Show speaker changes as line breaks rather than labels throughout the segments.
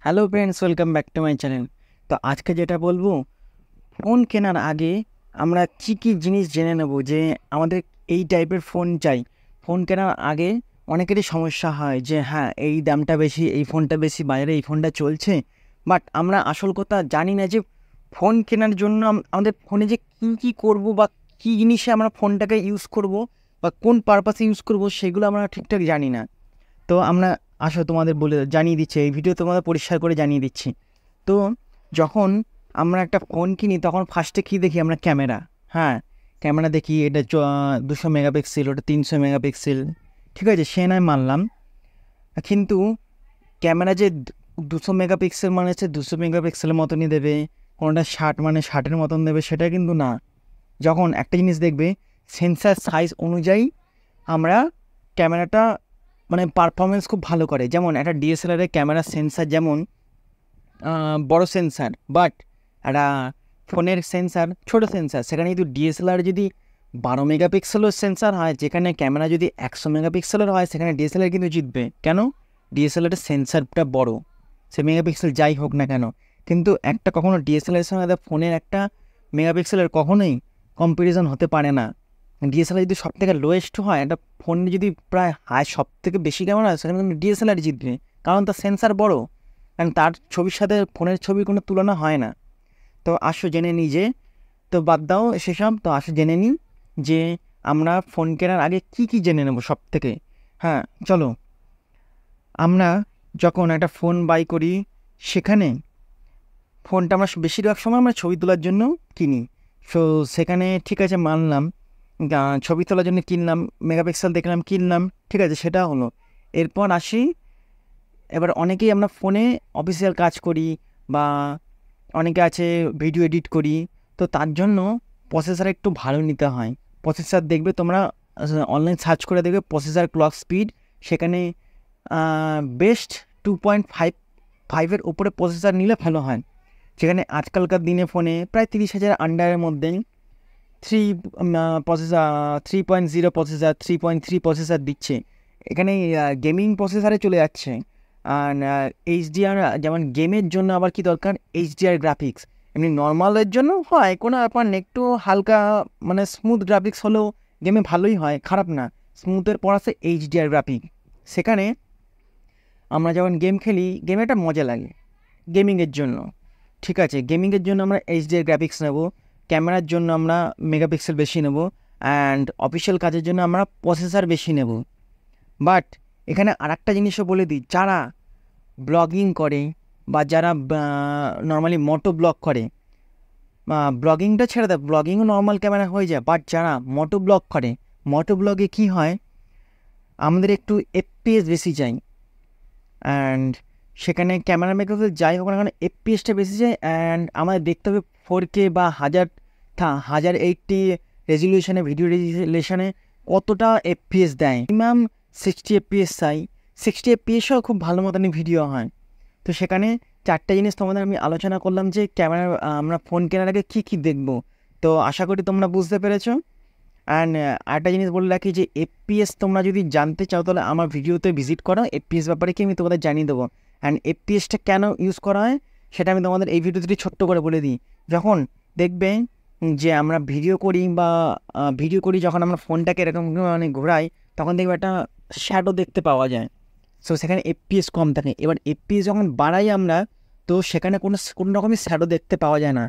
Hello friends, welcome back to my channel. তো আজকে যেটা বলবো, ফোন কেনার আগে আমরা কী কী জিনিস জেনে নেব যে আমাদের এই টাইপের ফোন চাই। ফোন কেনার আগে অনেকেরই সমস্যা হয় যে হ্যাঁ, এই দামটা বেশি, এই ফোনটা বেশি, বাজারে এই ফোনটা চলছে, বাট আমরা আসল কথা জানি না যে ফোন কেনার জন্য আমাদের ফোনে যে কী কী করব বা কী জিনিসে আমরা ফোনটাকে ইউজ করব বা কোন পারপাসে ইউজ করব সেগুলো আমরা ঠিকঠাক জানি না। তো আমরা তোমাদের বলে জানিয়ে দিচ্ছি, এই ভিডিও তোমাদের পরিষ্কার করে জানিয়ে দিচ্ছি। তো যখন আমরা একটা ফোন কিনি তখন ফার্স্টে কী দেখি আমরা? ক্যামেরা। হ্যাঁ, ক্যামেরা দেখি, এটা 200 মেগাপিক্সেল, ওটা 300 মেগাপিক্সেল, ঠিক আছে, সে নয় মানলাম। কিন্তু ক্যামেরা যে 200 মেগাপিক্সেল মানে হচ্ছে 200 মেগাপিক্সেলের মতনই দেবে, কোনোটা 60 মানে 60-এর মতন দেবে, সেটা কিন্তু না। যখন একটা জিনিস দেখবে, সেন্সার সাইজ অনুযায়ী আমরা ক্যামেরাটা মানে পারফরমেন্স খুব ভালো করে। যেমন একটা ডিএসএলআরের ক্যামেরা সেন্সার যেমন বড় সেন্সার, বাট একটা ফোনের সেন্সার ছোট সেন্সার। সেখানে যদি ডিএসএলআর যদি 12 মেগাপিক্সেলের সেন্সার হয়, যেখানে ক্যামেরা যদি 100 মেগাপিক্সেলের হয়, সেখানে ডিএসএলআর কিন্তু জিতবে। কেন? ডিএসএলআরের সেন্সারটা বড়, সে মেগাপিক্সেল যাই হোক না কেন। কিন্তু একটা কখনো ডিএসএলআরের সঙ্গে ফোনের একটা মেগাপিক্সেলের কখনোই কম্পারিজন হতে পারে না। ডিএসএলআর যদি সব থেকে লোয়েস্ট হয়, একটা ফোনে যদি প্রায় হাই সব থেকে বেশি ক্যামেরা হয়, সেখানে কিন্তু ডিএসএলআর জিতবে, কারণ তার সেন্সার বড়, কারণ তার ছবির সাথে ফোনের ছবির কোনো তুলনা হয় না। তো আসো জেনে নিই যে, তো বাদ দাও সেসব, তো আসো জেনে নিই যে আমরা ফোন কেনার আগে কি কি জেনে নেব সব থেকে। হ্যাঁ চলো, আমরা যখন একটা ফোন বাই করি, সেখানে ফোনটা আমরা বেশিরভাগ সময় আমরা ছবি তোলার জন্য কিনি। সো সেখানে ঠিক আছে মানলাম, ছবি তোলার জন্য কিনলাম, মেগাপিক্সেল দেখলাম, কিনলাম, ঠিক আছে, সেটা হলো। এরপর আসি, এবার অনেকেই আমরা ফোনে অফিসিয়াল কাজ করি বা অনেকে আছে ভিডিও এডিট করি, তো তার জন্য প্রসেসর একটু ভালো নিতে হয়। প্রসেসর দেখবে তোমরা অনলাইন সার্চ করে দেখবে প্রসেসর ক্লক স্পিড, সেখানে বেস্ট 2.5-এর উপরে প্রসেসর নিলে ভালো হয়। সেখানে আজকালকার দিনে ফোনে প্রায় 30,000 আন্ডারের মধ্যে 3.0 প্রসেসর, 3.3 প্রসেসর দিচ্ছে। এখানে গেমিং প্রসেসরে চলে যাচ্ছে। আর এইচডিআর, যেমন গেমের জন্য আবার কি দরকার? HDR graphics. এমনি নর্মালের জন্য হয়, কোনো ব্যাপার নেই, একটু হালকা মানে স্মুথ গ্রাফিক্স হলেও গেমে ভালোই হয়, খারাপ না। স্মুথের পর আছে এইচডিআর গ্রাফিক। সেখানে আমরা যখন গেম খেলি, গেমে একটা মজা লাগে গেমিংয়ের জন্য, ঠিক আছে, গেমিংয়ের জন্য আমরা এইচডিআর গ্রাফিক্স নেব। ক্যামেরার জন্য আমরা মেগাপিক্সেল বেশি নেব, অ্যান্ড অফিসিয়াল কাজের জন্য আমরা প্রসেসর বেশি নেব। বাট এখানে আরেকটা জিনিসও বলে দিই, যারা ব্লগিং করে বা যারা নর্মালি মোটো ব্লগ করে, ব্লগিংটা ছেড়ে দেয়, ব্লগিংও নর্মাল ক্যামেরা হয়ে যায়, বাট যারা মোটো ব্লগ করে, মোটো ব্লগে কী হয়, আমাদের একটু এফপিএস বেশি চাই, অ্যান্ড সেখানে ক্যামেরা মেকআপে যাই হোক না কেন এফপিএসটা বেশি যায়, অ্যান্ড আমাদের দেখতে হবে 4K বা 1080 রেজলিউশনে, ভিডিও রেজলিউশনে কতটা এফপিএস দেয়। মিনিমাম 60 এফপিএস চাই, 60 এফপিএসও খুব ভালো মতনই ভিডিও হয়। তো সেখানে চারটে জিনিস তোমাদের আমি আলোচনা করলাম যে ক্যামেরা আমরা ফোন কেনার আগে কী কী দেখব। তো আশা করি তোমরা বুঝতে পেরেছো। অ্যান্ড আরেকটা জিনিস বলে রাখি যে এফপিএস তোমরা যদি জানতে চাও তাহলে আমার ভিডিওতে ভিজিট করো, এফপিএস ব্যাপারে কি আমি তোমাদের জানিয়ে দেবো। অ্যান্ড এফপিএসটা কেন ইউজ করা হয় সেটা আমি তোমাদের এই ভিডিওতে ছোট্ট করে বলে দিই। যখন দেখবে যে আমরা ভিডিও করি যখন আমরা ফোনটাকে এরকম মানে ঘোরাই, তখন দেখবে একটা শ্যাডো দেখতে পাওয়া যায়। সো সেখানে এফপিএস কম থাকে। এবার এফপিএস যখন বাড়াই আমরা, তো সেখানে কোনো রকমই শ্যাডো দেখতে পাওয়া যায় না।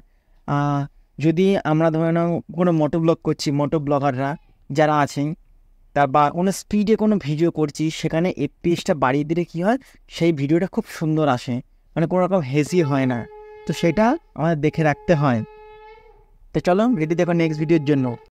যদি আমরা ধরে নাও কোনো মোটো ব্লগ করছি, মোটো ব্লগাররা যারা আছেন, তার বা কোনো স্পিডে কোনো ভিডিও করছি, সেখানে এফপিএসটা বাড়িয়ে দিলে কী হয়, সেই ভিডিওটা খুব সুন্দর আসে, মানে কোনো রকম হেজি হয় না। তো সেটা আমাদের দেখে রাখতে হয়। তো চলো রেডি দেখো নেক্সট ভিডিওর জন্য।